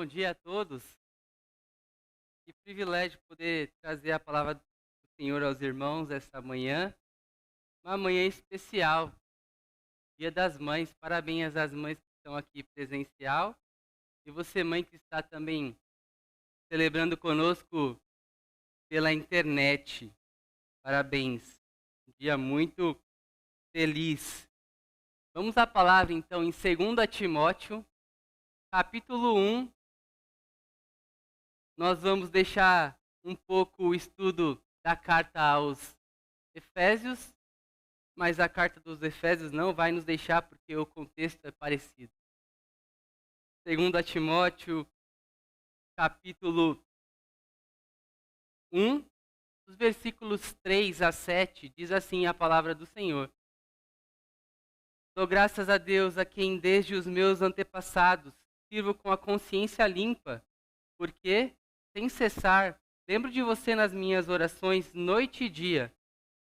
Bom dia a todos. Que privilégio poder trazer a palavra do Senhor aos irmãos essa manhã. Uma manhã especial, Dia das Mães. Parabéns às mães que estão aqui presencial. E você, mãe, que está também celebrando conosco pela internet. Parabéns. Um dia muito feliz. Vamos à palavra, então, em 2 Timóteo, capítulo 1. Nós vamos deixar um pouco o estudo da carta aos Efésios, mas a carta dos Efésios não vai nos deixar porque o contexto é parecido. 2 Timóteo, capítulo 1, os versículos 3 a 7, diz assim a palavra do Senhor. Dou graças a Deus, a quem desde os meus antepassados sirvo com a consciência limpa, porque, sem cessar, lembro de você nas minhas orações noite e dia.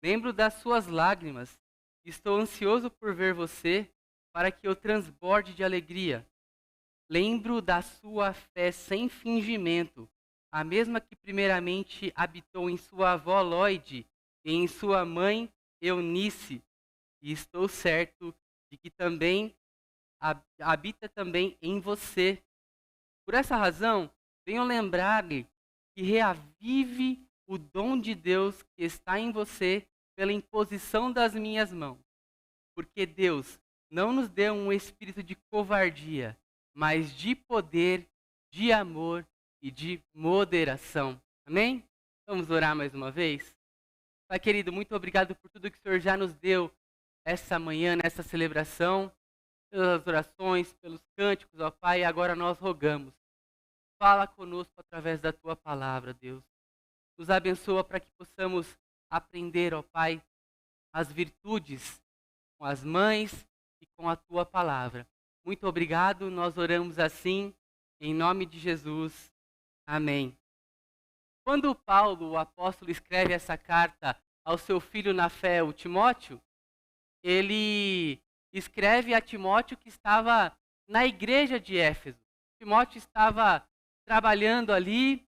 Lembro das suas lágrimas. Estou ansioso por ver você, para que eu transborde de alegria. Lembro da sua fé sem fingimento, a mesma que primeiramente habitou em sua avó Lóide e em sua mãe Eunice. E estou certo de que também habita também em você. Por essa razão, venho lembrar-lhe que reavive o dom de Deus que está em você pela imposição das minhas mãos. Porque Deus não nos deu um espírito de covardia, mas de poder, de amor e de moderação. Amém? Vamos orar mais uma vez? Pai querido, muito obrigado por tudo que o Senhor já nos deu essa manhã, nessa celebração, pelas orações, pelos cânticos, ó Pai, e agora nós rogamos. Fala conosco através da Tua palavra, Deus. Nos abençoa para que possamos aprender, ó Pai, as virtudes com as mães e com a Tua palavra. Muito obrigado, nós oramos assim, em nome de Jesus. Amém. Quando Paulo, o apóstolo, escreve essa carta ao seu filho na fé, o Timóteo, ele escreve a Timóteo que estava na igreja de Éfeso. Timóteo estava trabalhando ali,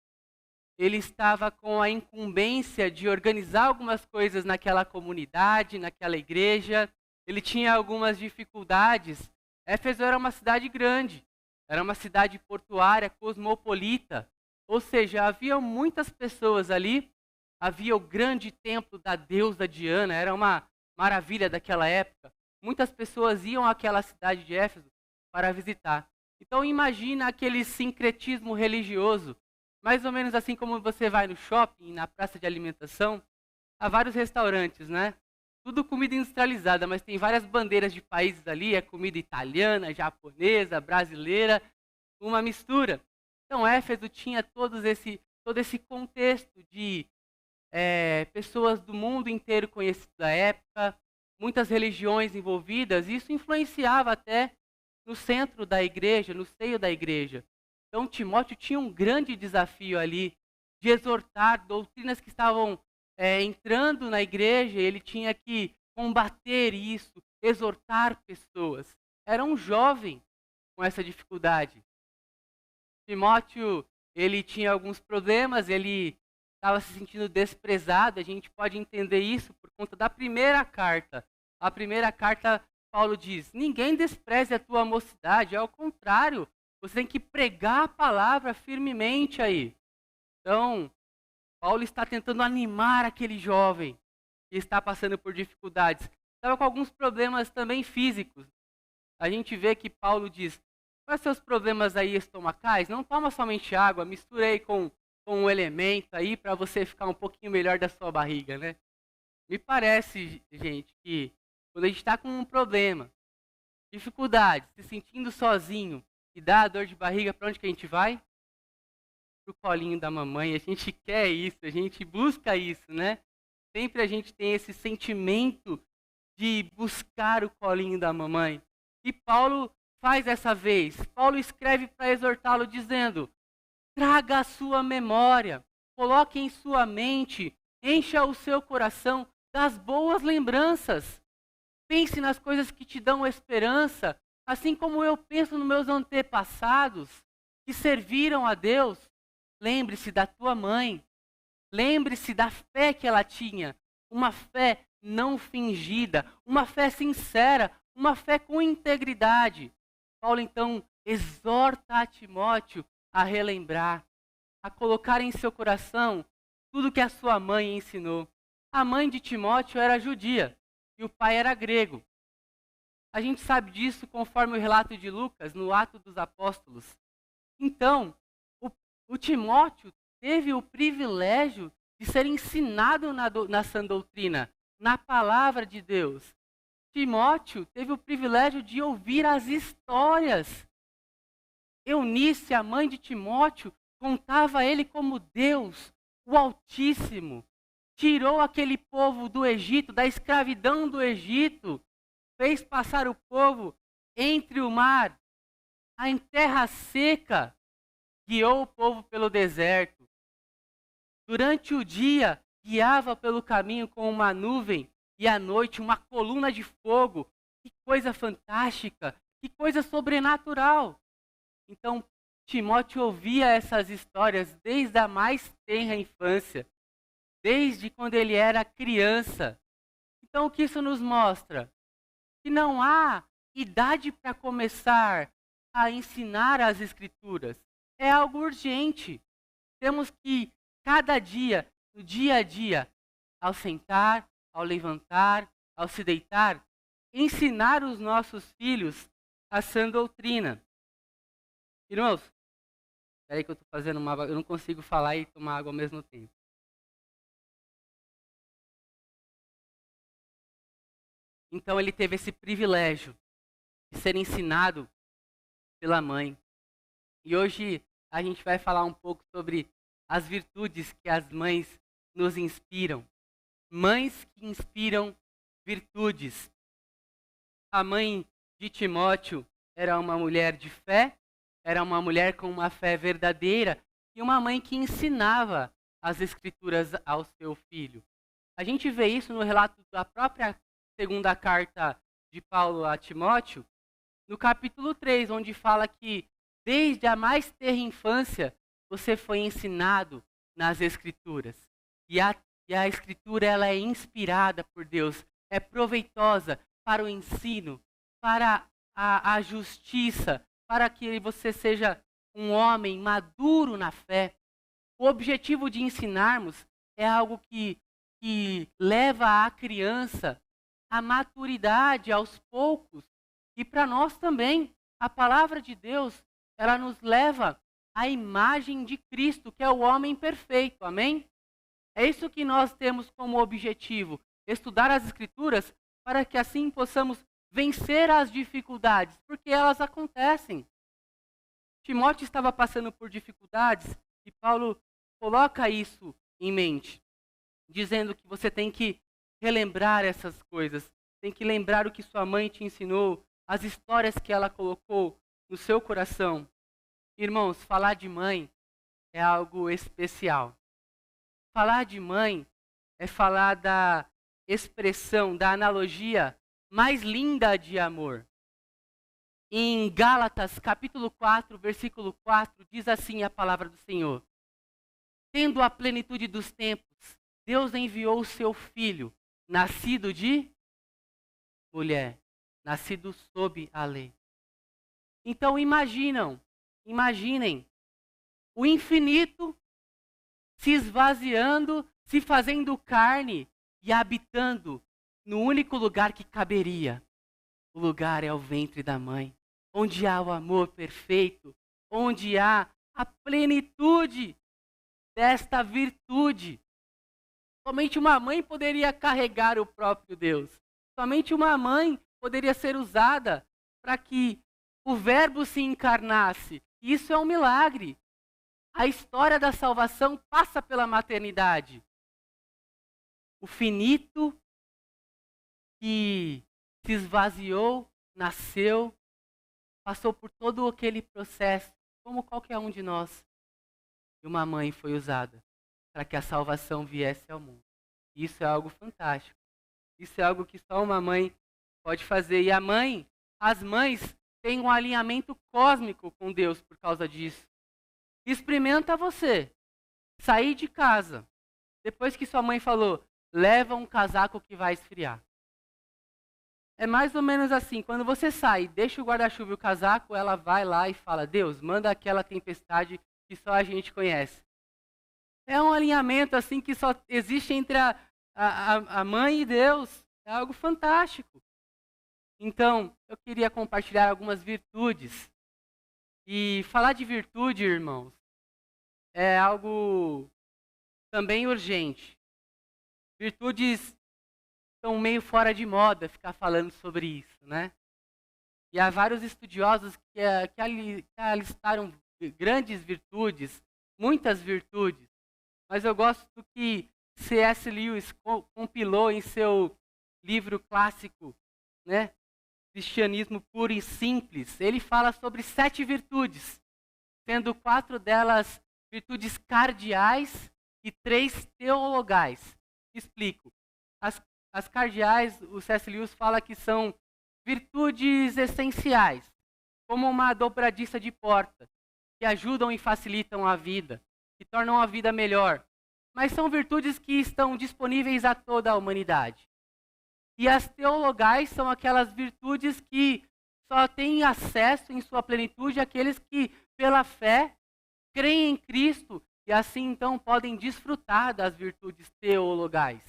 ele estava com a incumbência de organizar algumas coisas naquela comunidade, naquela igreja. Ele tinha algumas dificuldades. Éfeso era uma cidade grande, era uma cidade portuária, cosmopolita. Ou seja, havia muitas pessoas ali. Havia o grande templo da deusa Diana, era uma maravilha daquela época. Muitas pessoas iam àquela cidade de Éfeso para visitar. Então imagina aquele sincretismo religioso, mais ou menos assim como você vai no shopping, na praça de alimentação, há vários restaurantes, né? Tudo comida industrializada, mas tem várias bandeiras de países ali, é comida italiana, japonesa, brasileira, uma mistura. Então Éfeso tinha todo esse contexto de pessoas do mundo inteiro conhecidas da época, muitas religiões envolvidas, e isso influenciava até no centro da igreja, no seio da igreja. Então Timóteo tinha um grande desafio ali de exortar doutrinas que estavam entrando na igreja, ele tinha que combater isso, exortar pessoas. Era um jovem com essa dificuldade. Timóteo, ele tinha alguns problemas, ele estava se sentindo desprezado, a gente pode entender isso por conta da primeira carta. A primeira carta, Paulo diz, ninguém despreze a tua mocidade, ao contrário, você tem que pregar a palavra firmemente aí. Então, Paulo está tentando animar aquele jovem que está passando por dificuldades. Estava com alguns problemas também físicos. A gente vê que Paulo diz, quais seus problemas aí estomacais? Não toma somente água, mistura aí com um elemento aí para você ficar um pouquinho melhor da sua barriga, né? Me parece, gente, que quando a gente está com um problema, dificuldade, se sentindo sozinho e dá dor de barriga, para onde que a gente vai? Pro colinho da mamãe. A gente quer isso, a gente busca isso, né? Sempre a gente tem esse sentimento de buscar o colinho da mamãe. E Paulo faz dessa vez. Paulo escreve para exortá-lo dizendo, traga a sua memória, coloque em sua mente, encha o seu coração das boas lembranças. Pense nas coisas que te dão esperança, assim como eu penso nos meus antepassados. que serviram a Deus, lembre-se da tua mãe. Lembre-se da fé que ela tinha. Uma fé não fingida, uma fé sincera, uma fé com integridade. Paulo, então, exorta a Timóteo a relembrar, a colocar em seu coração tudo que a sua mãe ensinou. A mãe de Timóteo era judia e o pai era grego. A gente sabe disso conforme o relato de Lucas no Atos dos Apóstolos. Então, o Timóteo teve o privilégio de ser ensinado na sã doutrina, na palavra de Deus. Timóteo teve o privilégio de ouvir as histórias. Eunice, a mãe de Timóteo, contava a ele como Deus, o Altíssimo, tirou aquele povo do Egito, da escravidão do Egito, fez passar o povo entre o mar, em terra seca, guiou o povo pelo deserto. Durante o dia, guiava pelo caminho com uma nuvem e à noite uma coluna de fogo. Que coisa fantástica, que coisa sobrenatural. Então, Timóteo ouvia essas histórias desde a mais tenra infância, desde quando ele era criança. Então, o que isso nos mostra? Que não há idade para começar a ensinar as Escrituras. É algo urgente. Temos que, cada dia, no dia a dia, ao sentar, ao levantar, ao se deitar, ensinar os nossos filhos a sã doutrina. Irmãos, espera aí que eu estou fazendo eu não consigo falar e tomar água ao mesmo tempo. Então ele teve esse privilégio de ser ensinado pela mãe. E hoje a gente vai falar um pouco sobre as virtudes que as mães nos inspiram. Mães que inspiram virtudes. A mãe de Timóteo era uma mulher de fé, era uma mulher com uma fé verdadeira e uma mãe que ensinava as Escrituras ao seu filho. A gente vê isso no relato da própria segunda carta de Paulo a Timóteo, no capítulo 3, onde fala que desde a mais tenra infância você foi ensinado nas Escrituras. E a Escritura ela é inspirada por Deus, é proveitosa para o ensino, para a justiça, para que você seja um homem maduro na fé. O objetivo de ensinarmos é algo que leva a criança à maturidade aos poucos. E para nós também, a palavra de Deus, ela nos leva à imagem de Cristo, que é o homem perfeito. Amém? É isso que nós temos como objetivo, estudar as Escrituras para que assim possamos vencer as dificuldades, porque elas acontecem. Timóteo estava passando por dificuldades e Paulo coloca isso em mente, dizendo que você tem que relembrar essas coisas, tem que lembrar o que sua mãe te ensinou, as histórias que ela colocou no seu coração. Irmãos, falar de mãe é algo especial. Falar de mãe é falar da expressão, da analogia mais linda de amor. Em Gálatas, capítulo 4, versículo 4, diz assim a palavra do Senhor: tendo a plenitude dos tempos, Deus enviou o seu Filho, nascido de mulher, nascido sob a lei. Então imaginem o infinito se esvaziando, se fazendo carne e habitando no único lugar que caberia. O lugar é o ventre da mãe, onde há o amor perfeito, onde há a plenitude desta virtude. Somente uma mãe poderia carregar o próprio Deus. Somente uma mãe poderia ser usada para que o Verbo se encarnasse. Isso é um milagre. A história da salvação passa pela maternidade. O finito que se esvaziou, nasceu, passou por todo aquele processo, como qualquer um de nós. E uma mãe foi usada para que a salvação viesse ao mundo. Isso é algo fantástico. Isso é algo que só uma mãe pode fazer. E as mães têm um alinhamento cósmico com Deus por causa disso. Experimenta você sair de casa, depois que sua mãe falou, leva um casaco que vai esfriar. É mais ou menos assim, quando você sai, deixa o guarda-chuva e o casaco, ela vai lá e fala, Deus, manda aquela tempestade que só a gente conhece. É um alinhamento assim que só existe entre a mãe e Deus. É algo fantástico. Então, eu queria compartilhar algumas virtudes. E falar de virtude, irmãos, é algo também urgente. Virtudes estão meio fora de moda ficar falando sobre isso, né? E há vários estudiosos que alistaram grandes virtudes, muitas virtudes, mas eu gosto do que C.S. Lewis compilou em seu livro clássico, né? Cristianismo Puro e Simples. Ele fala sobre 7 virtudes, sendo 4 delas virtudes cardeais e 3 teologais. Explico. As cardeais, o C.S. Lewis fala que são virtudes essenciais, como uma dobradiça de porta, que ajudam e facilitam a vida, que tornam a vida melhor. Mas são virtudes que estão disponíveis a toda a humanidade. E as teologais são aquelas virtudes que só têm acesso em sua plenitude àqueles que, pela fé, creem em Cristo e assim então podem desfrutar das virtudes teologais.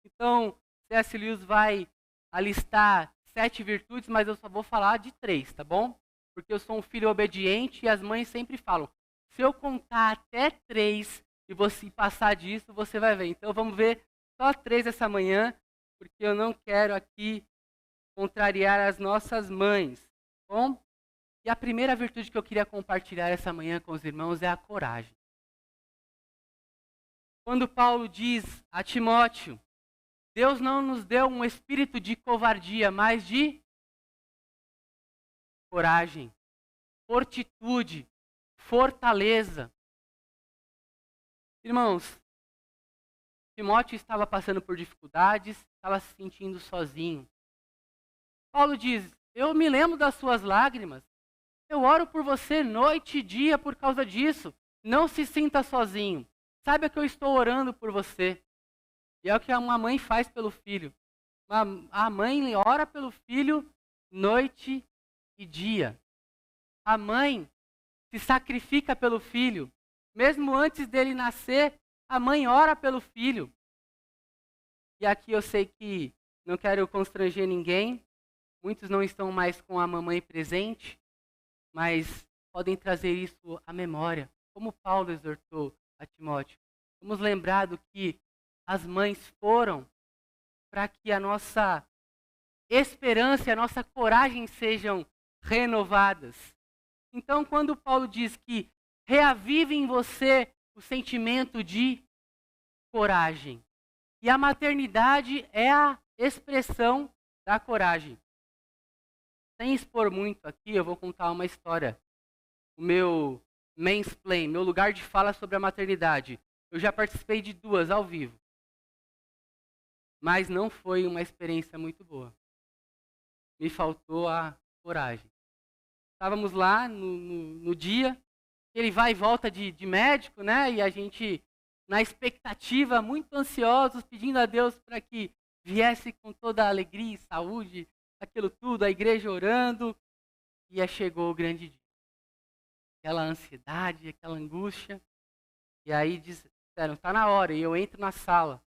Então, C.S. Lewis vai alistar 7 virtudes, mas eu só vou falar de 3, tá bom? Porque eu sou um filho obediente e as mães sempre falam, se eu contar até 3 e você passar disso, você vai ver. Então vamos ver só 3 essa manhã, porque eu não quero aqui contrariar as nossas mães. Bom? E a primeira virtude que eu queria compartilhar essa manhã com os irmãos é a coragem. Quando Paulo diz a Timóteo, Deus não nos deu um espírito de covardia, mas de coragem, fortitude, fortaleza. Irmãos, Timóteo estava passando por dificuldades, estava se sentindo sozinho. Paulo diz, eu me lembro das suas lágrimas, eu oro por você noite e dia por causa disso. Não se sinta sozinho. Saiba que eu estou orando por você. E é o que uma mãe faz pelo filho. A mãe ora pelo filho noite e dia. A mãe se sacrifica pelo filho. Mesmo antes dele nascer, a mãe ora pelo filho. E aqui eu sei que não quero constranger ninguém. Muitos não estão mais com a mamãe presente, mas podem trazer isso à memória. Como Paulo exortou a Timóteo. Vamos lembrar do que as mães foram para que a nossa esperança e a nossa coragem sejam renovadas. Então, quando Paulo diz que reavive em você o sentimento de coragem, e a maternidade é a expressão da coragem. Sem expor muito aqui, eu vou contar uma história. O meu mansplain, meu lugar de fala sobre a maternidade. Eu já participei de 2 ao vivo. Mas não foi uma experiência muito boa. Me faltou a coragem. Estávamos lá no dia, ele vai e volta de médico, né? E a gente, na expectativa, muito ansiosos, pedindo a Deus para que viesse com toda a alegria e saúde, aquilo tudo, a igreja orando. E aí chegou o grande dia. Aquela ansiedade, aquela angústia. E aí disseram, está na hora. E eu entro na sala.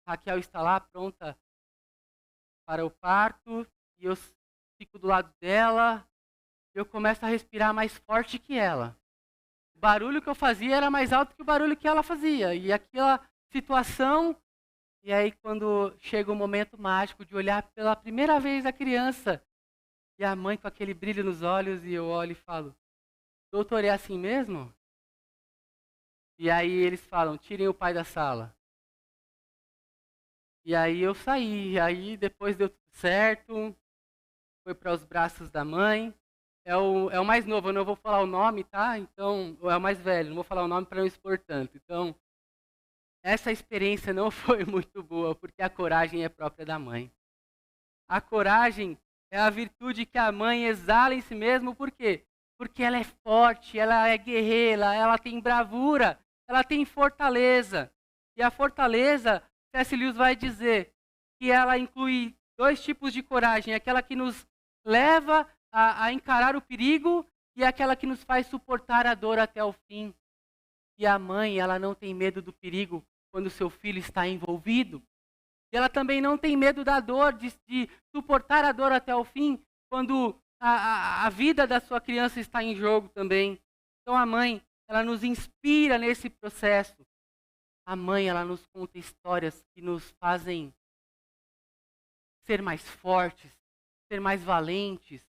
Raquel está lá pronta para o parto, e eu fico do lado dela, eu começo a respirar mais forte que ela. O barulho que eu fazia era mais alto que o barulho que ela fazia, e aquela situação, e aí quando chega o momento mágico de olhar pela primeira vez a criança, e a mãe com aquele brilho nos olhos, e eu olho e falo, doutor, é assim mesmo? E aí eles falam, tirem o pai da sala. E aí eu saí, aí depois deu tudo certo, foi para os braços da mãe. É o mais novo, eu não vou falar o nome, tá? Então, é o mais velho, não vou falar o nome para não expor tanto. Então, essa experiência não foi muito boa, porque a coragem é própria da mãe. A coragem é a virtude que a mãe exala em si mesma, por quê? porque ela é forte, ela é guerreira, ela tem bravura, ela tem fortaleza. E a fortaleza, C.S. Lewis vai dizer que ela inclui dois tipos de coragem: aquela que nos leva a encarar o perigo e aquela que nos faz suportar a dor até o fim. E a mãe, ela não tem medo do perigo quando seu filho está envolvido. E ela também não tem medo da dor, de suportar a dor até o fim, quando a vida da sua criança está em jogo também. Então a mãe, ela nos inspira nesse processo. A mãe, ela nos conta histórias que nos fazem ser mais fortes, ser mais valentes.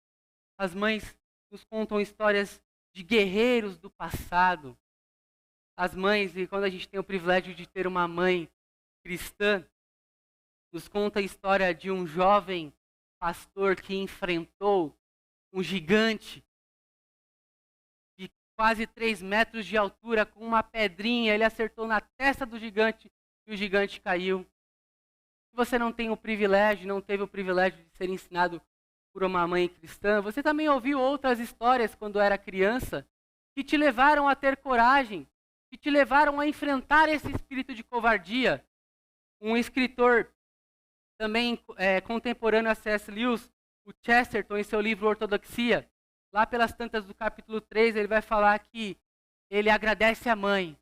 As mães nos contam histórias de guerreiros do passado. As mães, e quando a gente tem o privilégio de ter uma mãe cristã, nos conta a história de um jovem pastor que enfrentou um gigante de quase 3 metros de altura com uma pedrinha. Ele acertou na testa do gigante e o gigante caiu. Se você não tem o privilégio, não teve o privilégio de ser ensinado por uma mãe cristã, você também ouviu outras histórias quando era criança que te levaram a ter coragem, que te levaram a enfrentar esse espírito de covardia. Um escritor também contemporâneo a C.S. Lewis, o Chesterton, em seu livro Ortodoxia, lá pelas tantas do capítulo 3, ele vai falar que ele agradece a mãe,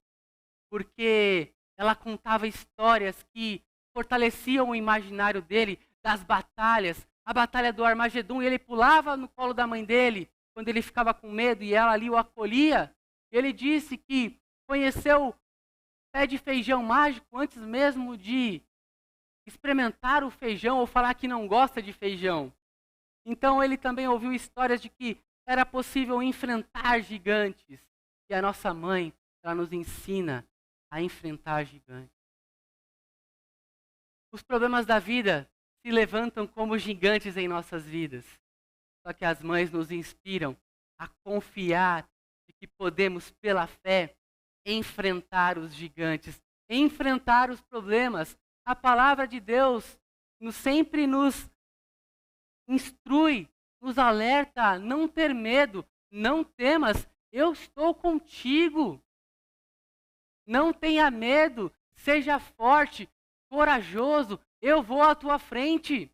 porque ela contava histórias que fortaleciam o imaginário dele das batalhas, a batalha do Armagedon, e ele pulava no colo da mãe dele, quando ele ficava com medo, e ela ali o acolhia. Ele disse que conheceu pé de feijão mágico antes mesmo de experimentar o feijão ou falar que não gosta de feijão. Então ele também ouviu histórias de que era possível enfrentar gigantes. E a nossa mãe, ela nos ensina a enfrentar gigantes. Os problemas da vida se levantam como gigantes em nossas vidas. Só que as mães nos inspiram a confiar de que podemos, pela fé, enfrentar os gigantes, enfrentar os problemas. A palavra de Deus sempre nos instrui, nos alerta a não ter medo, não temas, eu estou contigo. Não tenha medo, seja forte, corajoso, eu vou à tua frente.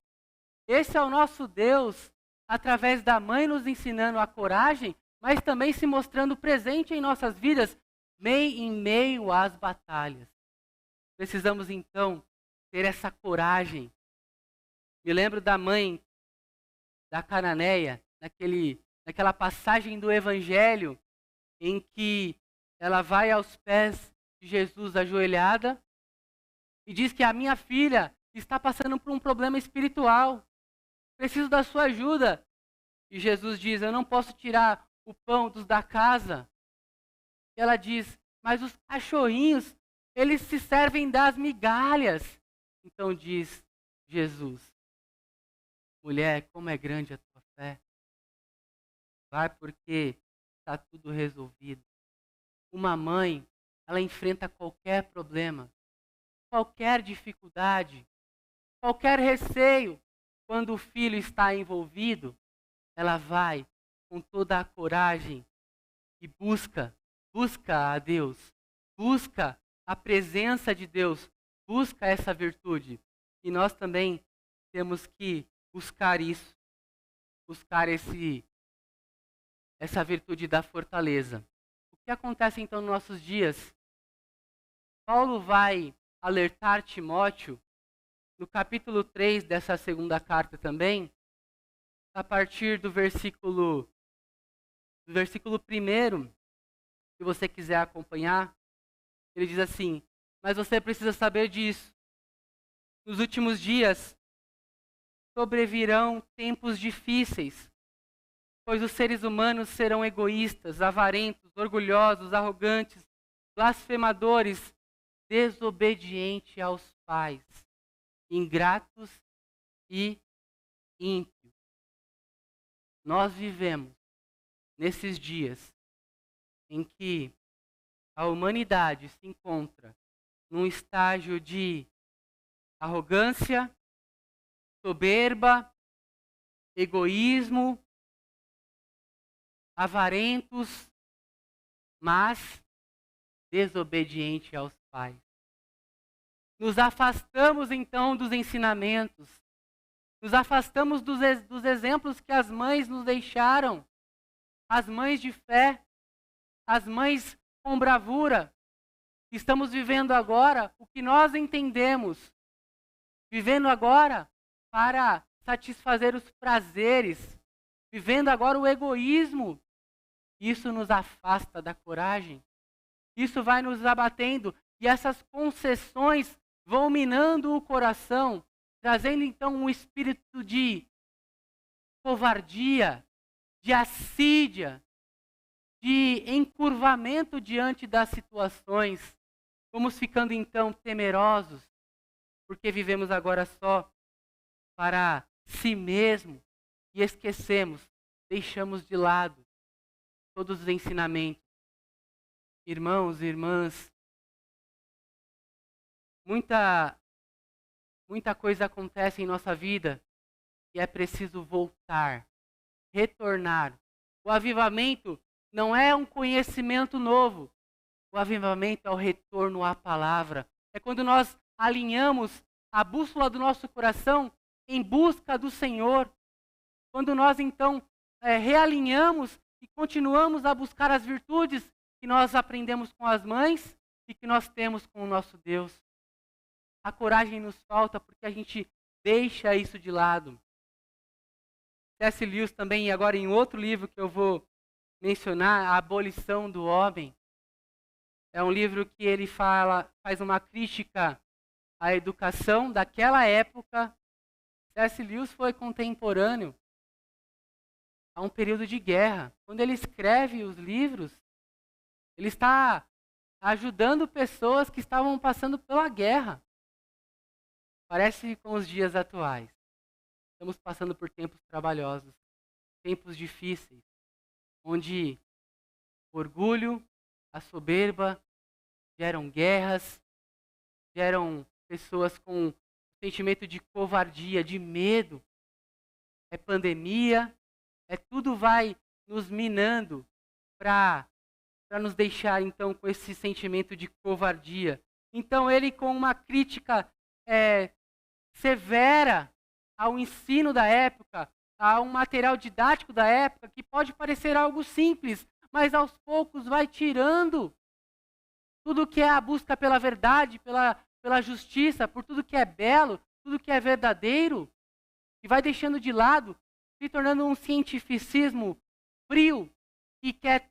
Esse é o nosso Deus, através da mãe nos ensinando a coragem, mas também se mostrando presente em nossas vidas, em meio às batalhas. Precisamos então ter essa coragem. Me lembro da mãe da Cananeia, naquela passagem do Evangelho, em que ela vai aos pés de Jesus ajoelhada e diz que a minha filha está passando por um problema espiritual, preciso da sua ajuda. E Jesus diz, eu não posso tirar o pão dos da casa. E ela diz, mas os cachorrinhos, eles se servem das migalhas. Então diz Jesus, mulher, como é grande a tua fé. Vai porque está tudo resolvido. Uma mãe, ela enfrenta qualquer problema, qualquer dificuldade, qualquer receio. Quando o filho está envolvido, ela vai com toda a coragem e busca a Deus, busca a presença de Deus, busca essa virtude. E nós também temos que buscar isso, buscar essa virtude da fortaleza. O que acontece então nos nossos dias? Paulo vai alertar Timóteo, no capítulo 3 dessa segunda carta também, a partir do versículo 1, se você quiser acompanhar, ele diz assim, mas você precisa saber disso. Nos últimos dias, sobrevirão tempos difíceis, pois os seres humanos serão egoístas, avarentos, orgulhosos, arrogantes, blasfemadores, desobedientes aos pais, ingratos e ímpios. Nós vivemos nesses dias em que a humanidade se encontra num estágio de arrogância, soberba, egoísmo, avarentos, mas desobedientes aos pais. Nos afastamos então dos ensinamentos, nos afastamos dos exemplos que as mães nos deixaram, as mães de fé, as mães com bravura. Estamos vivendo agora o que nós entendemos, vivendo agora para satisfazer os prazeres, vivendo agora o egoísmo. Isso nos afasta da coragem, isso vai nos abatendo e essas concessões vão minando o coração, trazendo então um espírito de covardia, de assídia, de encurvamento diante das situações. Vamos ficando então temerosos, porque vivemos agora só para si mesmo e esquecemos, deixamos de lado todos os ensinamentos. Irmãos e irmãs, muita coisa acontece em nossa vida e é preciso voltar, retornar. O avivamento não é um conhecimento novo. O avivamento é o retorno à palavra. É quando nós alinhamos a bússola do nosso coração em busca do Senhor. Quando nós então realinhamos e continuamos a buscar as virtudes que nós aprendemos com as mães e que nós temos com o nosso Deus. A coragem nos falta porque a gente deixa isso de lado. C.S. Lewis também, agora em outro livro que eu vou mencionar, A Abolição do Homem. É um livro que ele faz uma crítica à educação daquela época. C.S. Lewis foi contemporâneo a um período de guerra. Quando ele escreve os livros, ele está ajudando pessoas que estavam passando pela guerra. Parece com os dias atuais. Estamos passando por tempos trabalhosos, tempos difíceis, onde o orgulho, a soberba geram guerras, geram pessoas com sentimento de covardia, de medo. É pandemia, tudo vai nos minando para nos deixar então com esse sentimento de covardia. Então ele, com uma crítica severa ao ensino da época, a um material didático da época, que pode parecer algo simples, mas aos poucos vai tirando tudo que é a busca pela verdade, pela justiça, por tudo que é belo, tudo que é verdadeiro, e vai deixando de lado, se tornando um cientificismo frio, que quer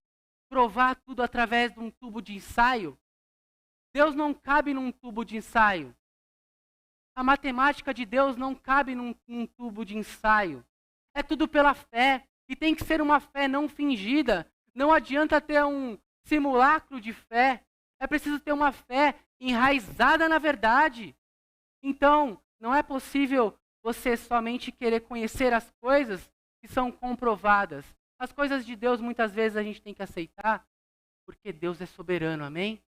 provar tudo através de um tubo de ensaio. Deus não cabe num tubo de ensaio. A matemática de Deus não cabe num tubo de ensaio. É tudo pela fé, e tem que ser uma fé não fingida. Não adianta ter um simulacro de fé. É preciso ter uma fé enraizada na verdade. Então, não é possível você somente querer conhecer as coisas que são comprovadas. As coisas de Deus, muitas vezes, a gente tem que aceitar, porque Deus é soberano, amém?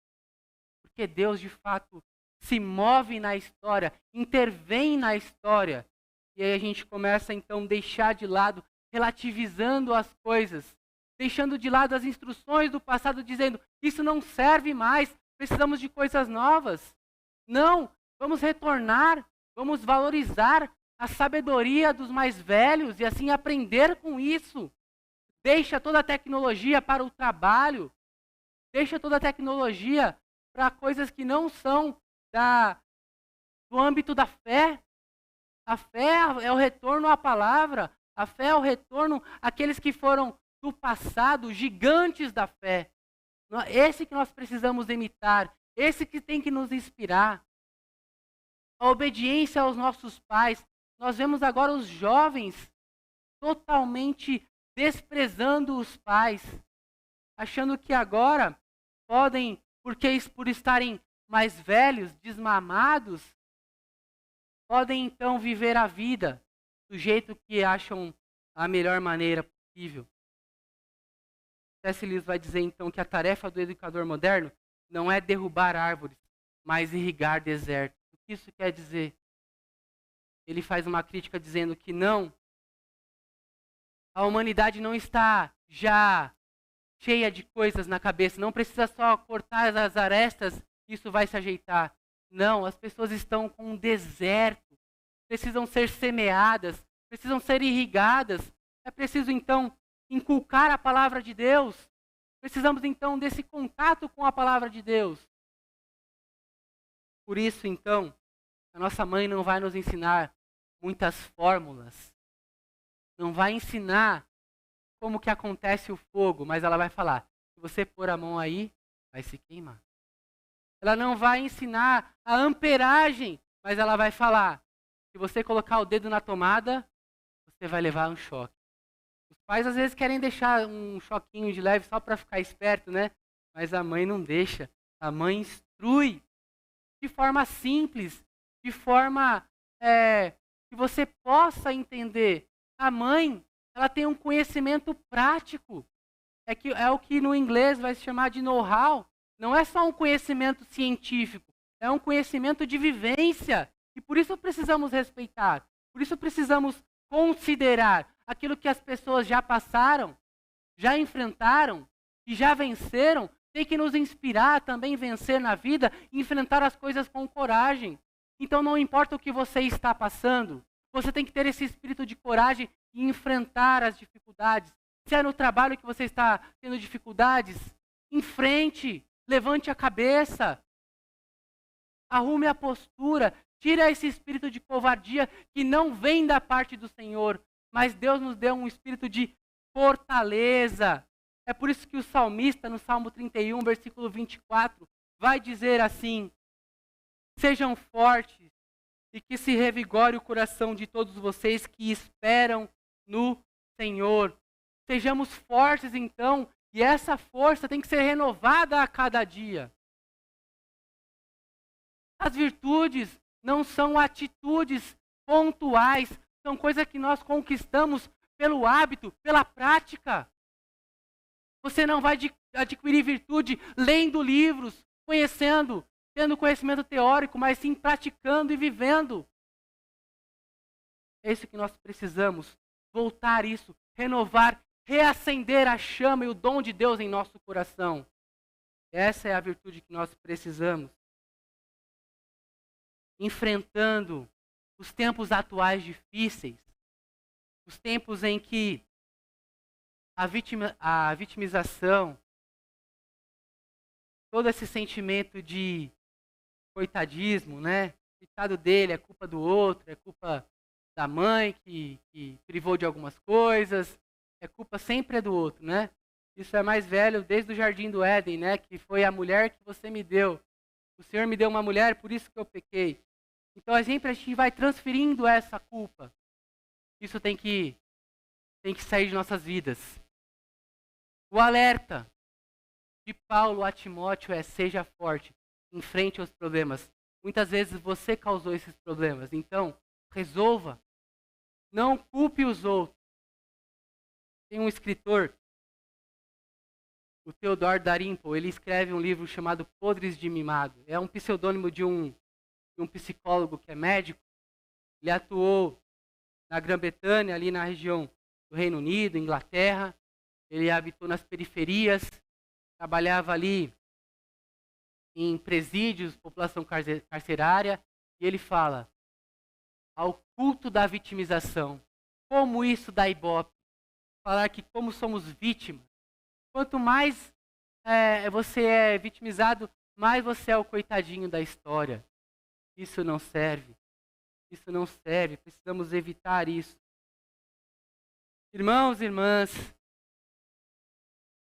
Porque Deus, de fato, se move na história, intervém na história. E aí a gente começa, então, a deixar de lado, relativizando as coisas, deixando de lado as instruções do passado, dizendo, isso não serve mais, precisamos de coisas novas. Não, vamos retornar, vamos valorizar a sabedoria dos mais velhos e assim aprender com isso. Deixa toda a tecnologia para o trabalho, deixa toda a tecnologia para coisas que não são do âmbito da fé. A fé é o retorno à palavra, a fé é o retorno àqueles que foram do passado, gigantes da fé. Esse que nós precisamos imitar, esse que tem que nos inspirar. A obediência aos nossos pais. Nós vemos agora os jovens totalmente desprezando os pais, achando que agora podem, por estarem mais velhos, desmamados, podem então viver a vida do jeito que acham a melhor maneira possível. C.S. Lewis vai dizer então que a tarefa do educador moderno não é derrubar árvores, mas irrigar desertos. O que isso quer dizer? Ele faz uma crítica dizendo que não, a humanidade não está já cheia de coisas na cabeça. Não precisa só cortar as arestas, isso vai se ajeitar. Não, as pessoas estão com um deserto. Precisam ser semeadas, precisam ser irrigadas. É preciso, então, inculcar a palavra de Deus. Precisamos, então, desse contato com a palavra de Deus. Por isso, então, a nossa mãe não vai nos ensinar muitas fórmulas. Não vai ensinar como que acontece o fogo, mas ela vai falar, se você pôr a mão aí, vai se queimar. Ela não vai ensinar a amperagem, mas ela vai falar, se você colocar o dedo na tomada, você vai levar um choque. Os pais às vezes querem deixar um choquinho de leve só para ficar esperto, né? Mas a mãe não deixa. A mãe instrui de forma simples, de forma que você possa entender. A mãe, ela tem um conhecimento prático. É o que no inglês vai se chamar de know-how. Não é só um conhecimento científico, é um conhecimento de vivência. E por isso precisamos respeitar. Por isso precisamos considerar aquilo que as pessoas já passaram, já enfrentaram e já venceram. Tem que nos inspirar a também vencer na vida e enfrentar as coisas com coragem. Então não importa o que você está passando, você tem que ter esse espírito de coragem e enfrentar as dificuldades. Se é no trabalho que você está tendo dificuldades, enfrente, levante a cabeça, arrume a postura, tira esse espírito de covardia que não vem da parte do Senhor, mas Deus nos deu um espírito de fortaleza. É por isso que o salmista, no Salmo 31, versículo 24, vai dizer assim: sejam fortes e que se revigore o coração de todos vocês que esperam no Senhor. Sejamos fortes, então, e essa força tem que ser renovada a cada dia. As virtudes não são atitudes pontuais, são coisas que nós conquistamos pelo hábito, pela prática. Você não vai adquirir virtude lendo livros, conhecendo, tendo conhecimento teórico, mas sim praticando e vivendo. É isso que nós precisamos, voltar isso, renovar, reacender a chama e o dom de Deus em nosso coração. Essa é a virtude que nós precisamos. Enfrentando os tempos atuais difíceis, os tempos em que a vitimização, todo esse sentimento de coitadismo, né? Coitado dele, é culpa do outro, é culpa da mãe que privou de algumas coisas, é culpa sempre do outro, né? Isso é mais velho desde o Jardim do Éden, né? Que foi a mulher que você me deu. O Senhor me deu uma mulher, por isso que eu pequei. Então a gente vai transferindo essa culpa. Isso tem que sair de nossas vidas. O alerta de Paulo a Timóteo é: seja forte, enfrente os problemas. Muitas vezes você causou esses problemas, então resolva. Não culpe os outros. Tem um escritor, o Theodore Dalrymple, ele escreve um livro chamado Podres de Mimado. É um pseudônimo de um psicólogo que é médico. Ele atuou na Grã-Bretanha, ali na região do Reino Unido, Inglaterra. Ele habitou nas periferias, trabalhava ali em presídios, população carcerária. E ele fala ao culto da vitimização. Como isso dá ibope? Falar que como somos vítimas. Quanto mais você é vitimizado, mais você é o coitadinho da história. Isso não serve. Isso não serve. Precisamos evitar isso. Irmãos e irmãs,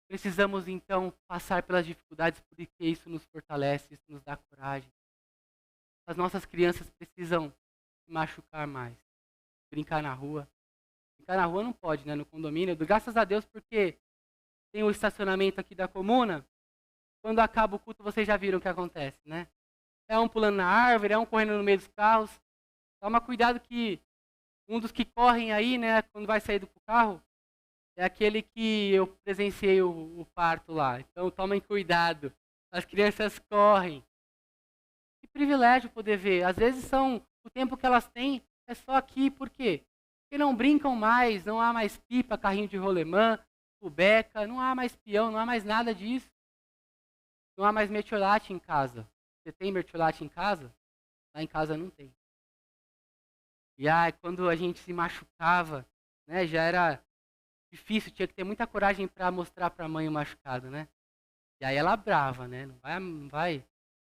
precisamos então passar pelas dificuldades porque isso nos fortalece, isso nos dá coragem. As nossas crianças precisam se machucar mais. Brincar na rua. Brincar na rua não pode, né? No condomínio. Graças a Deus porque tem o estacionamento aqui da comuna. Quando acaba o culto, vocês já viram o que acontece, né? É um pulando na árvore, é um correndo no meio dos carros. Toma cuidado que um dos que correm aí, né, quando vai sair do carro, é aquele que eu presenciei o parto lá. Então tomem cuidado. As crianças correm. Que privilégio poder ver. Às vezes o tempo que elas têm é só aqui. Por quê? Porque não brincam mais, não há mais pipa, carrinho de rolemã. fubeca, não há mais peão, não há mais nada disso. Não há mais mertiolate em casa. Você tem mertiolate em casa? Lá em casa não tem. E quando a gente se machucava, né, já era difícil, tinha que ter muita coragem para mostrar para a mãe o machucado, né? E aí ela brava, né? Não vai.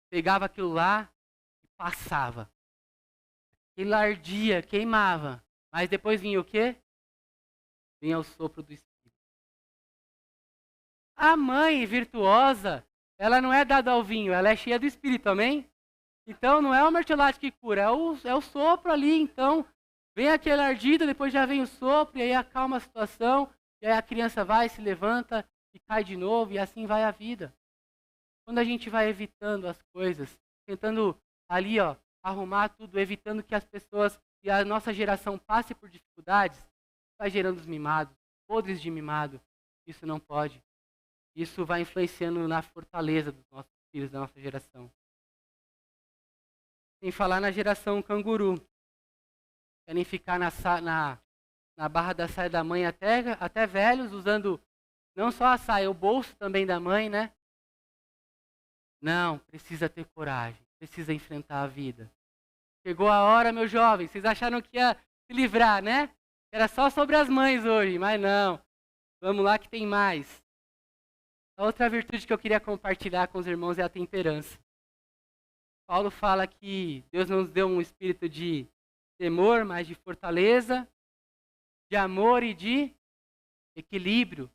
Pegava aquilo lá e passava. Ele ardia, queimava. Mas depois vinha o quê? Vinha o sopro do Espírito. A mãe virtuosa, ela não é dada ao vinho, ela é cheia do Espírito, amém? Então não é o mertiolate que cura, é o sopro ali. Então vem aquele ardido, depois já vem o sopro, e aí acalma a situação, e aí a criança vai, se levanta e cai de novo, e assim vai a vida. Quando a gente vai evitando as coisas, tentando ali, arrumar tudo, evitando que as pessoas e a nossa geração passe por dificuldades, vai gerando os mimados, podres de mimado. Isso não pode. Isso vai influenciando na fortaleza dos nossos filhos, da nossa geração. Sem falar na geração canguru. Querem ficar na barra da saia da mãe até velhos, usando não só a saia, o bolso também da mãe, né? Não, precisa ter coragem, precisa enfrentar a vida. Chegou a hora, meus jovens, vocês acharam que ia se livrar, né? Era só sobre as mães hoje, mas não. Vamos lá que tem mais. A outra virtude que eu queria compartilhar com os irmãos é a temperança. Paulo fala que Deus não nos deu um espírito de temor, mas de fortaleza, de amor e de equilíbrio,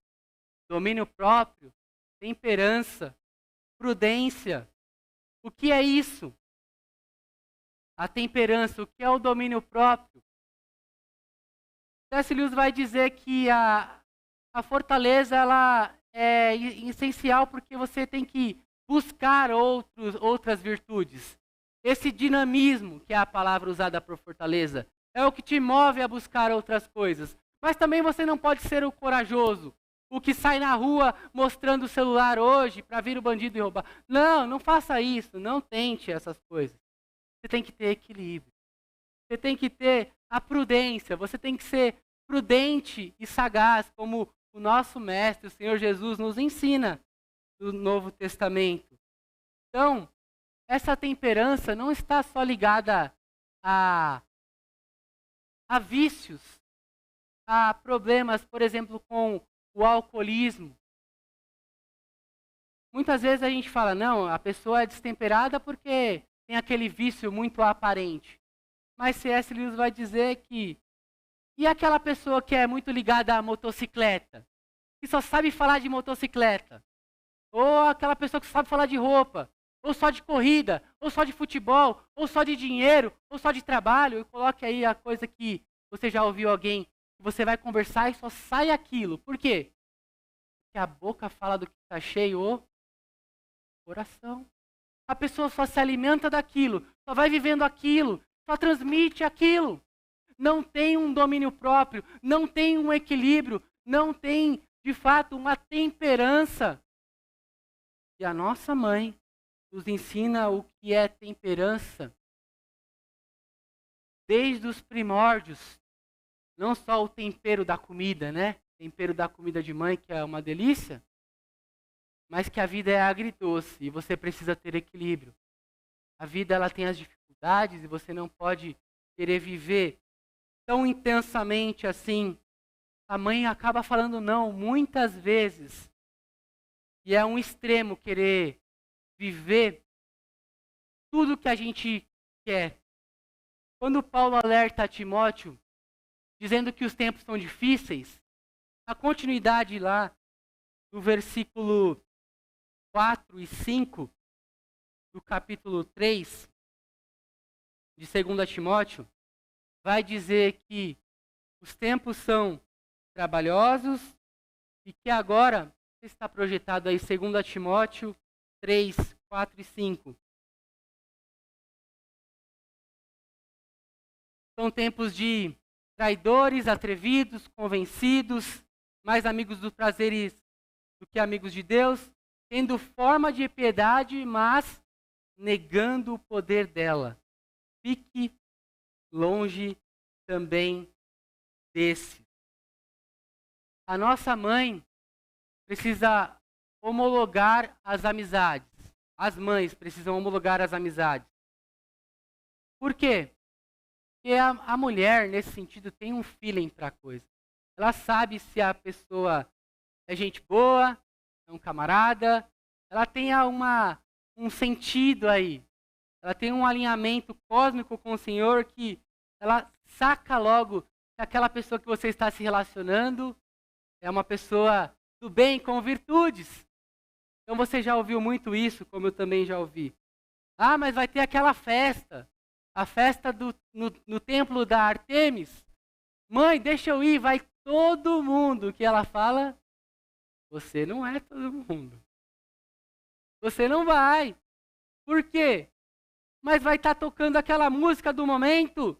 domínio próprio, temperança, prudência. O que é isso? A temperança, o que é o domínio próprio? C.S. Lewis vai dizer que a fortaleza ela é essencial porque você tem que buscar outras virtudes. Esse dinamismo, que é a palavra usada por fortaleza, é o que te move a buscar outras coisas. Mas também você não pode ser o corajoso, o que sai na rua mostrando o celular hoje para vir o bandido e roubar. Não, não faça isso, não tente essas coisas. Você tem que ter equilíbrio. Você tem que ter a prudência, você tem que ser prudente e sagaz, como o nosso mestre, o Senhor Jesus, nos ensina no Novo Testamento. Então, essa temperança não está só ligada a vícios, a problemas, por exemplo, com o alcoolismo. Muitas vezes a gente fala, não, a pessoa é destemperada porque tem aquele vício muito aparente. Mas C.S. Lewis vai dizer que, e aquela pessoa que é muito ligada à motocicleta? Que só sabe falar de motocicleta? Ou aquela pessoa que sabe falar de roupa? Ou só de corrida? Ou só de futebol? Ou só de dinheiro? Ou só de trabalho? E coloque aí a coisa que você já ouviu alguém, que você vai conversar e só sai aquilo. Por quê? Porque a boca fala do que está cheio, o coração. A pessoa só se alimenta daquilo, só vai vivendo aquilo, só transmite aquilo. Não tem um domínio próprio, não tem um equilíbrio, não tem, de fato, uma temperança. E a nossa mãe nos ensina o que é temperança desde os primórdios. Não só o tempero da comida, né? Tempero da comida de mãe, que é uma delícia, mas que a vida é agridoce e você precisa ter equilíbrio. A vida ela tem as dificuldades e você não pode querer viver tão intensamente assim. A mãe acaba falando não muitas vezes. E é um extremo querer viver tudo que a gente quer. Quando Paulo alerta a Timóteo, dizendo que os tempos são difíceis, a continuidade lá do versículo 4 e 5 do capítulo 3 de 2 Timóteo, vai dizer que os tempos são trabalhosos e que agora está projetado aí 2 Timóteo 3, 4 e 5. São tempos de traidores, atrevidos, convencidos, mais amigos dos prazeres do que amigos de Deus, tendo forma de piedade, mas negando o poder dela. Fique longe também desse. A nossa mãe, precisa homologar as amizades. As mães precisam homologar as amizades. Por quê? Porque a mulher, nesse sentido, tem um feeling para a coisa. Ela sabe se a pessoa é gente boa, é um camarada, ela tem um sentido aí. Ela tem um alinhamento cósmico com o Senhor que ela saca logo se aquela pessoa que você está se relacionando é uma pessoa do bem, com virtudes. Então você já ouviu muito isso, como eu também já ouvi. Ah, mas vai ter aquela festa. A festa no templo da Artemis. Mãe, deixa eu ir, vai todo mundo. O que ela fala? Você não é todo mundo. Você não vai. Por quê? Mas vai estar tocando aquela música do momento.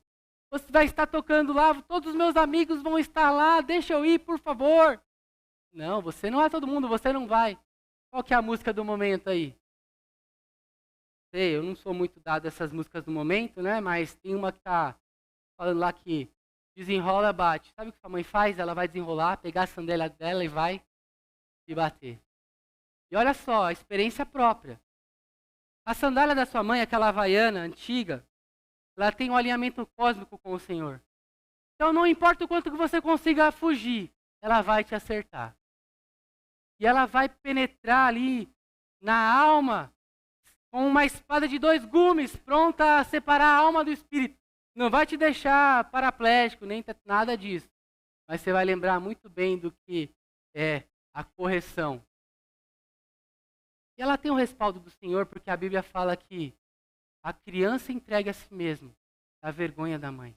Você vai estar tocando lá, todos os meus amigos vão estar lá, deixa eu ir, por favor. Não, você não é todo mundo, você não vai. Qual que é a música do momento aí? Sei, eu não sou muito dado a essas músicas do momento, né? Mas tem uma que tá falando lá que desenrola, bate. Sabe o que sua mãe faz? Ela vai desenrolar, pegar a sandália dela e vai se bater. E olha só, a experiência própria. A sandália da sua mãe, aquela havaiana antiga, ela tem um alinhamento cósmico com o Senhor. Então não importa o quanto que você consiga fugir, ela vai te acertar. E ela vai penetrar ali na alma com uma espada de 2 gumes, pronta a separar a alma do espírito. Não vai te deixar paraplégico, nem nada disso. Mas você vai lembrar muito bem do que é a correção. E ela tem o respaldo do Senhor, porque a Bíblia fala que a criança entrega a si mesmo a vergonha da mãe.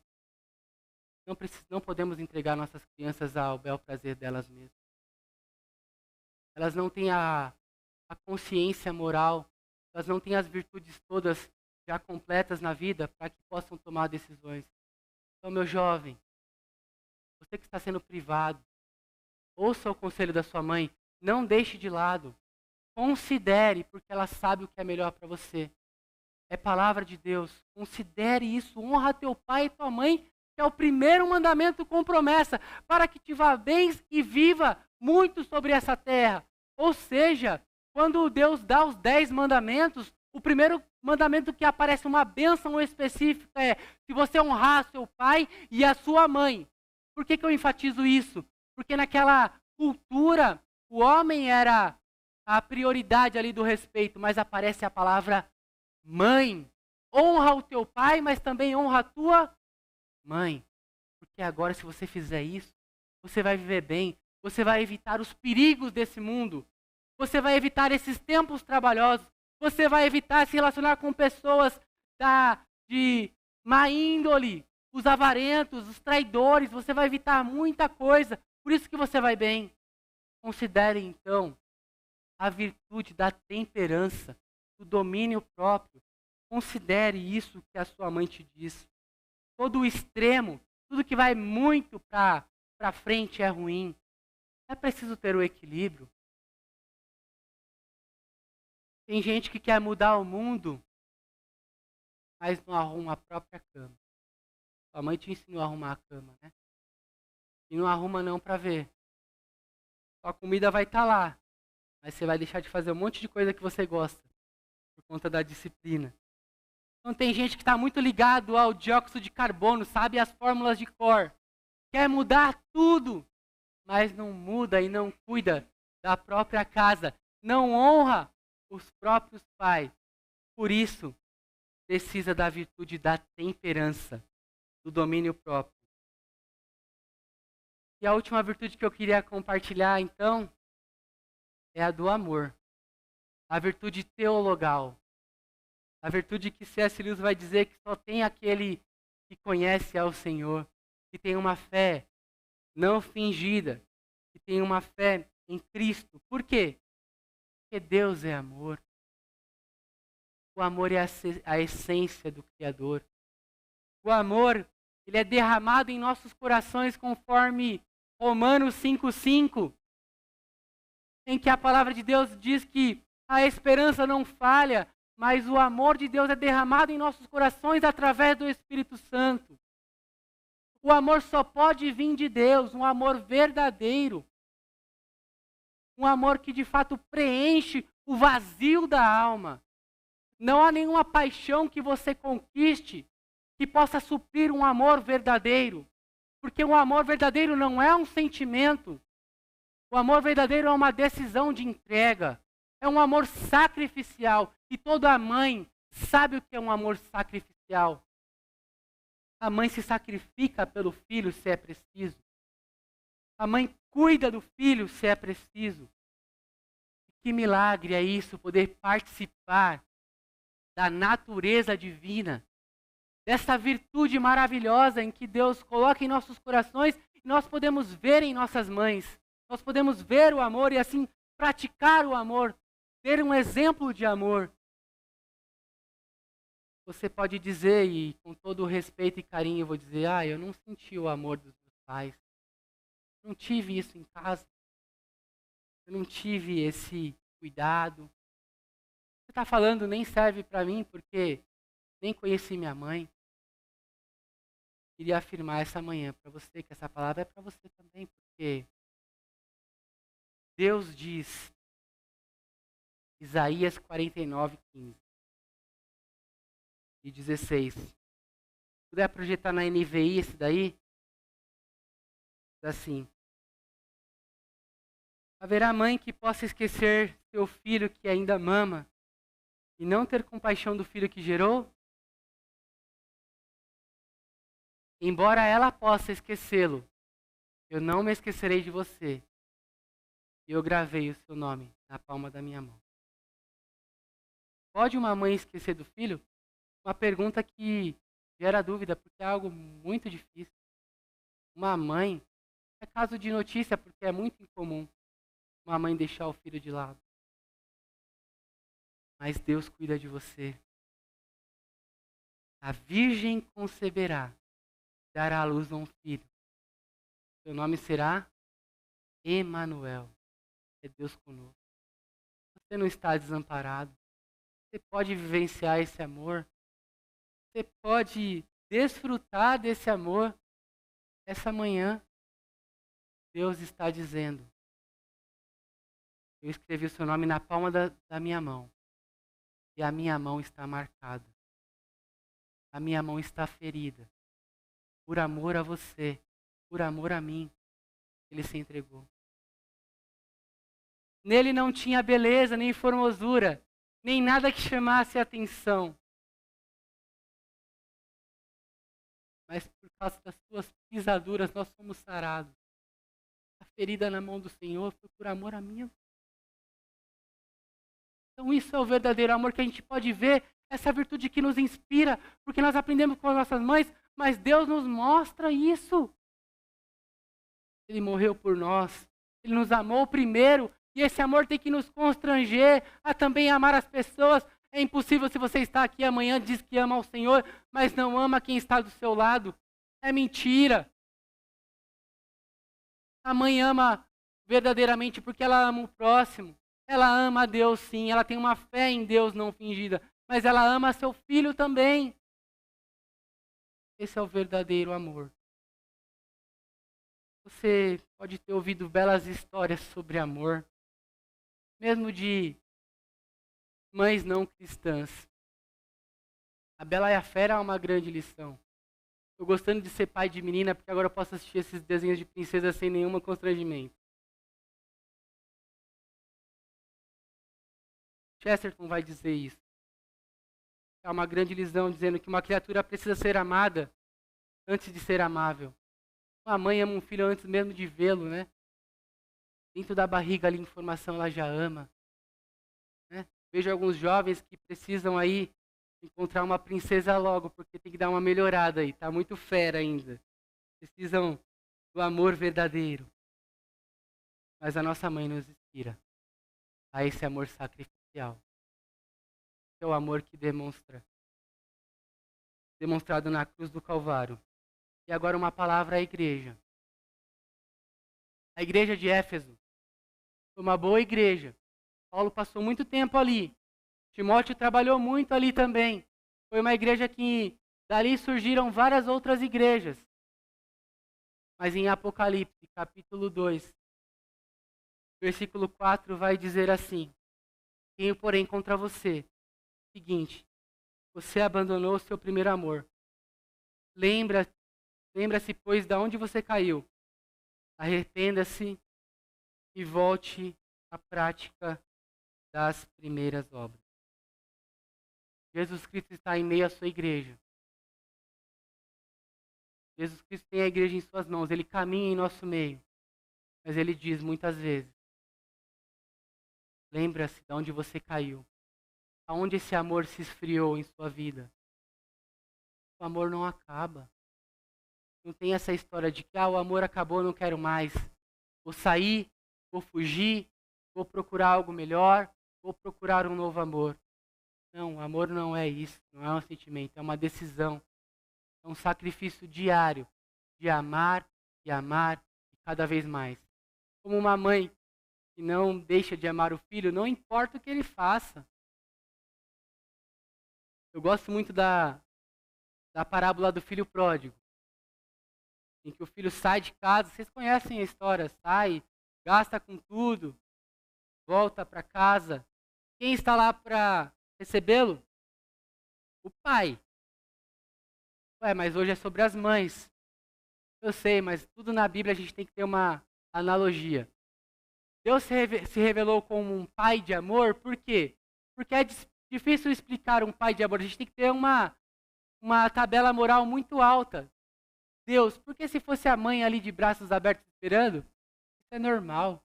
Não podemos entregar nossas crianças ao bel prazer delas mesmas. Elas não têm a consciência moral, elas não têm as virtudes todas já completas na vida para que possam tomar decisões. Então, meu jovem, você que está sendo privado, ouça o conselho da sua mãe, não deixe de lado, considere, porque ela sabe o que é melhor para você. É palavra de Deus, considere isso, honra teu pai e tua mãe, que é o primeiro mandamento com promessa, para que te vá bem e viva muito sobre essa terra. Ou seja, quando Deus dá os 10 mandamentos, o primeiro mandamento que aparece uma bênção específica é se você honrar seu pai e a sua mãe. Por que eu enfatizo isso? Porque naquela cultura, o homem era a prioridade ali do respeito, mas aparece a palavra mãe. Honra o teu pai, mas também honra a tua mãe. Porque agora, se você fizer isso, você vai viver bem. Você vai evitar os perigos desse mundo. Você vai evitar esses tempos trabalhosos. Você vai evitar se relacionar com pessoas de má índole, os avarentos, os traidores. Você vai evitar muita coisa. Por isso que você vai bem. Considere, então, a virtude da temperança, do domínio próprio. Considere isso que a sua mãe te diz. Todo o extremo, tudo que vai muito para frente é ruim. É preciso ter o equilíbrio. Tem gente que quer mudar o mundo, mas não arruma a própria cama. Sua mãe te ensinou a arrumar a cama, né? E não arruma não para ver. Sua comida vai estar lá, mas você vai deixar de fazer um monte de coisa que você gosta, por conta da disciplina. Então tem gente que está muito ligado ao dióxido de carbono, sabe as fórmulas de cor. Quer mudar tudo, mas não muda e não cuida da própria casa. Não honra os próprios pais. Por isso, precisa da virtude da temperança, do domínio próprio. E a última virtude que eu queria compartilhar, então, é a do amor. A virtude teologal. A virtude que C.S. Lewis vai dizer que só tem aquele que conhece ao Senhor, que tem uma fé não fingida, que tem uma fé em Cristo. Por quê? Porque Deus é amor. O amor é a essência do Criador. O amor, ele é derramado em nossos corações conforme Romanos 5,5, em que a palavra de Deus diz que a esperança não falha, mas o amor de Deus é derramado em nossos corações através do Espírito Santo. O amor só pode vir de Deus, um amor verdadeiro. Um amor que de fato preenche o vazio da alma. Não há nenhuma paixão que você conquiste que possa suprir um amor verdadeiro. Porque um amor verdadeiro não é um sentimento. O amor verdadeiro é uma decisão de entrega. É um amor sacrificial. E toda mãe sabe o que é um amor sacrificial. A mãe se sacrifica pelo filho se é preciso. A mãe cuida do filho se é preciso. Que milagre é isso, poder participar da natureza divina, dessa virtude maravilhosa em que Deus coloca em nossos corações e nós podemos ver em nossas mães. Nós podemos ver o amor e assim praticar o amor, ter um exemplo de amor. Você pode dizer, e com todo o respeito e carinho, eu vou dizer, eu não senti o amor dos meus pais. Não tive isso em casa. Eu não tive esse cuidado. Você está falando nem serve para mim porque nem conheci minha mãe. Queria afirmar essa manhã para você que essa palavra é para você também, porque Deus diz, Isaías 49, 15 e 16. Se puder projetar na NVI esse daí, diz assim: haverá mãe que possa esquecer seu filho que ainda mama e não ter compaixão do filho que gerou? Embora ela possa esquecê-lo, eu não me esquecerei de você. E eu gravei o seu nome na palma da minha mão. Pode uma mãe esquecer do filho? Uma pergunta que gera dúvida, porque é algo muito difícil. Uma mãe, é caso de notícia, porque é muito incomum uma mãe deixar o filho de lado. Mas Deus cuida de você. A virgem conceberá, dará à luz a um filho. Seu nome será Emanuel. É Deus conosco. Você não está desamparado. Você pode vivenciar esse amor. Você pode desfrutar desse amor. Essa manhã, Deus está dizendo: eu escrevi o seu nome na palma da minha mão. E a minha mão está marcada. A minha mão está ferida. Por amor a você, por amor a mim, Ele se entregou. Nele não tinha beleza, nem formosura, nem nada que chamasse a atenção. Mas por causa das suas pisaduras, nós fomos sarados. A ferida na mão do Senhor foi por amor a mim. Então isso é o verdadeiro amor que a gente pode ver, essa virtude que nos inspira, porque nós aprendemos com as nossas mães, mas Deus nos mostra isso. Ele morreu por nós, Ele nos amou primeiro, e esse amor tem que nos constranger a também amar as pessoas. É impossível se você está aqui amanhã, diz que ama ao Senhor, mas não ama quem está do seu lado. É mentira. A mãe ama verdadeiramente porque ela ama o próximo. Ela ama a Deus sim, ela tem uma fé em Deus não fingida, mas ela ama seu filho também. Esse é o verdadeiro amor. Você pode ter ouvido belas histórias sobre amor, mesmo de mães não cristãs. A Bela e a Fera é uma grande lição. Estou gostando de ser pai de menina, porque agora eu posso assistir esses desenhos de princesa sem nenhum constrangimento. Chesterton vai dizer isso. É uma grande lição dizendo que uma criatura precisa ser amada antes de ser amável. Uma mãe ama um filho antes mesmo de vê-lo, né? Dentro da barriga ali, informação ela já ama. Né? Vejo alguns jovens que precisam aí encontrar uma princesa logo, porque tem que dar uma melhorada aí, tá muito fera ainda. Precisam do amor verdadeiro. Mas a nossa mãe nos inspira a esse amor sacrificial. É o amor que demonstrado na cruz do Calvário. E agora uma palavra à igreja. A igreja de Éfeso foi uma boa igreja. Paulo passou muito tempo ali. Timóteo trabalhou muito ali também. Foi uma igreja que dali surgiram várias outras igrejas. Mas em Apocalipse, capítulo 2, Versículo 4 vai dizer assim: tenho, porém, contra você, seguinte, você abandonou o seu primeiro amor. Lembra-se, pois, de onde você caiu. Arrependa-se e volte à prática das primeiras obras. Jesus Cristo está em meio à sua igreja. Jesus Cristo tem a igreja em suas mãos, ele caminha em nosso meio. Mas ele diz muitas vezes: lembra-se de onde você caiu. Aonde esse amor se esfriou em sua vida. O amor não acaba. Não tem essa história de que o amor acabou, não quero mais. Vou sair, vou fugir, vou procurar algo melhor, vou procurar um novo amor. Não, o amor não é isso, não é um sentimento, é uma decisão. É um sacrifício diário de amar e amar e cada vez mais. Como uma mãe que não deixa de amar o filho, não importa o que ele faça. Eu gosto muito da parábola do filho pródigo, em que o filho sai de casa, vocês conhecem a história, sai, gasta com tudo, volta para casa. Quem está lá para recebê-lo? O pai. Ué, mas hoje é sobre as mães. Eu sei, mas tudo na Bíblia a gente tem que ter uma analogia. Deus se revelou como um pai de amor, por quê? Porque é difícil explicar um pai de amor. A gente tem que ter uma tabela moral muito alta. Deus, porque se fosse a mãe ali de braços abertos esperando, isso é normal.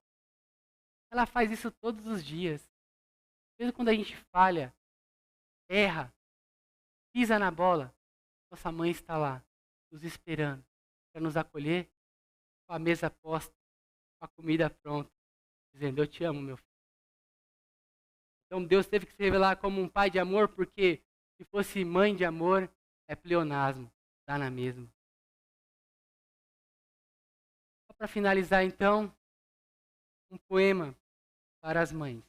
Ela faz isso todos os dias. Mesmo quando a gente falha, erra, pisa na bola, nossa mãe está lá, nos esperando, para nos acolher, com a mesa posta, com a comida pronta, dizendo: eu te amo, meu filho. Então Deus teve que se revelar como um pai de amor, porque se fosse mãe de amor, é pleonasmo, dá na mesma. Só para finalizar, então, um poema para as mães.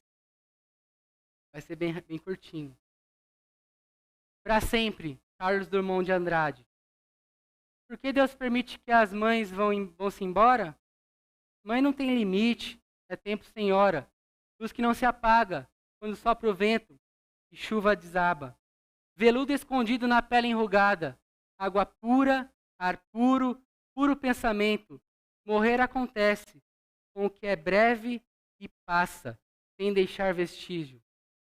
Vai ser bem curtinho. Para sempre, Carlos Drummond de Andrade. Por que Deus permite que as mães vão-se embora? Mãe não tem limite, é tempo sem hora. Luz que não se apaga, quando sopra o vento e chuva desaba. Veludo escondido na pele enrugada. Água pura, ar puro, puro pensamento. Morrer acontece, com o que é breve e passa, sem deixar vestígio.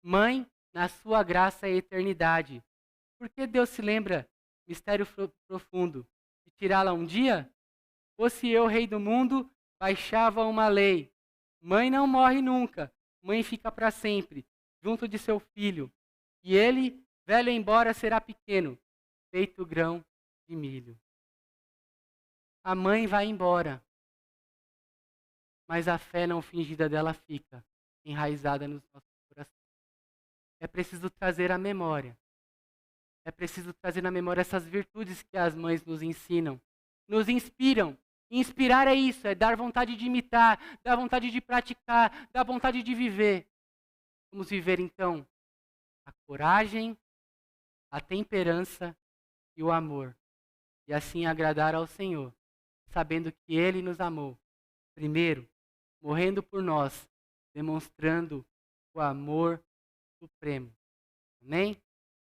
Mãe, na sua graça e eternidade. Por que Deus se lembra, mistério profundo, de tirá-la um dia? Fosse eu rei do mundo, baixava uma lei. Mãe não morre nunca, mãe fica para sempre, junto de seu filho. E ele, velho embora, será pequeno, feito grão de milho. A mãe vai embora, mas a fé não fingida dela fica enraizada nos nossos corações. É preciso trazer à memória. É preciso trazer na memória essas virtudes que as mães nos ensinam, nos inspiram. Inspirar é isso, é dar vontade de imitar, dar vontade de praticar, dar vontade de viver. Vamos viver então a coragem, a temperança e o amor. E assim agradar ao Senhor, sabendo que Ele nos amou. Primeiro, morrendo por nós, demonstrando o amor supremo. Amém?